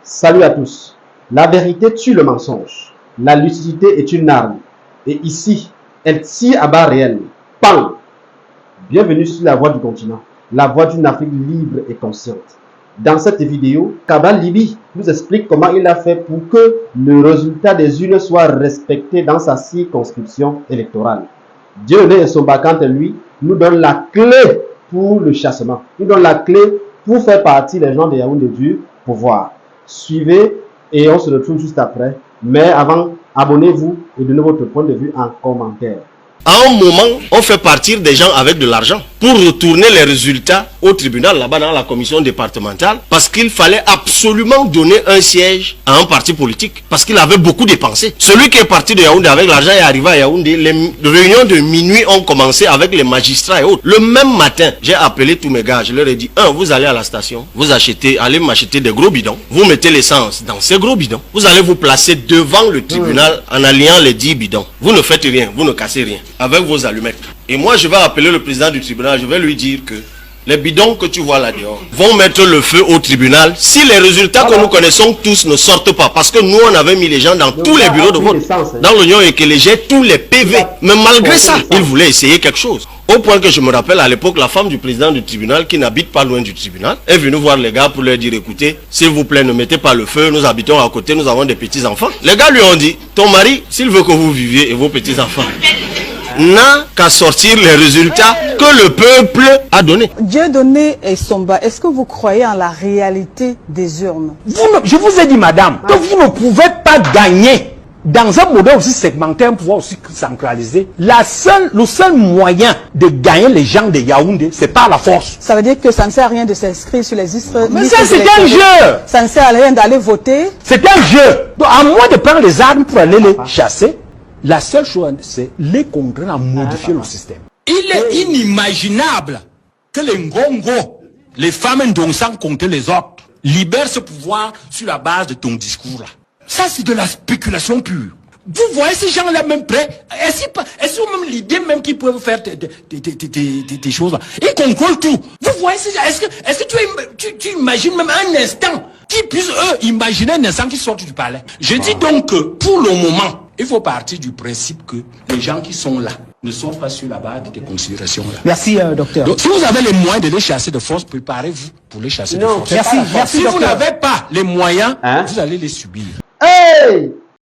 Salut à tous. La vérité tue le mensonge. La lucidité est une arme. Et ici, elle tire à barre réelle. Pam! Bienvenue sur la voie du continent, la voie d'une Afrique libre et consciente. Dans cette vidéo, Kaba Libi nous explique comment il a fait pour que le résultat des urnes soit respecté dans sa circonscription électorale. Dieudonné Essomba, quant à lui, nous donne la clé pour le chassement. Il donne la clé pour faire partie des gens de Yaoundé du pouvoir. Suivez et on se retrouve juste après. Mais avant, abonnez-vous et donnez votre point de vue en commentaire. À un moment, on fait partir des gens avec de l'argent pour retourner les résultats au tribunal, là-bas dans la commission départementale, parce qu'il fallait absolument donner un siège à un parti politique, parce qu'il avait beaucoup dépensé. Celui qui est parti de Yaoundé avec l'argent est arrivé à Yaoundé, les réunions de minuit ont commencé avec les magistrats et autres. Le même matin, j'ai appelé tous mes gars, je leur ai dit, vous allez à la station, vous achetez, allez m'acheter des gros bidons, vous mettez l'essence dans ces gros bidons, vous allez vous placer devant le tribunal en alliant les 10 bidons. Vous ne faites rien, vous ne cassez rien, avec vos allumettes. Et moi, je vais appeler le président du tribunal, je vais lui dire que les bidons que tu vois là dehors vont mettre le feu au tribunal si les résultats que nous connaissons tous ne sortent pas. Parce que nous, on avait mis les gens dans tous les bureaux de vote, dans l'Union et que les j'ai tous les PV. Mais malgré ça, ils voulaient essayer quelque chose. Au point que je me rappelle, à l'époque, la femme du président du tribunal, qui n'habite pas loin du tribunal, est venue voir les gars pour leur dire, écoutez, s'il vous plaît, ne mettez pas le feu, nous habitons à côté, nous avons des petits-enfants. Les gars lui ont dit, ton mari, s'il veut que vous viviez et vos petits-enfants, n'a qu'à sortir les résultats que le peuple a donnés. Dieudonné Essomba, est-ce que vous croyez en la réalité des urnes? Je vous ai dit, madame, que vous ne pouvez pas gagner dans un modèle aussi segmentaire, un pouvoir aussi centralisé. Le seul moyen de gagner les gens de Yaoundé, c'est par la force. Ça veut dire que ça ne sert à rien de s'inscrire sur les listes. Mais ça, c'est un jeu. Ça ne sert à rien d'aller voter. C'est un jeu. Donc, à moins de prendre les armes pour aller les chasser, la seule chose, c'est les congrès à modifier le système. Il est inimaginable que les Ngongo, les femmes dont sans compter les autres, libèrent ce pouvoir sur la base de ton discours là. Ça, c'est de la spéculation pure. Vous voyez ces gens-là même prêts? Est-ce même l'idée même qu'ils peuvent faire des choses là? Ils contrôlent tout. Vous voyez ces gens? Est-ce que tu imagines même un instant qu'ils puissent eux imaginer un instant qu'ils sortent du palais? Je dis donc que pour le moment, il faut partir du principe que les gens qui sont là ne sont pas sur la base de des considérations là. Merci, docteur. Donc, si vous avez les moyens de les chasser de force, préparez-vous pour les chasser de force. Merci, si vous n'avez pas les moyens, vous allez les subir. Hey!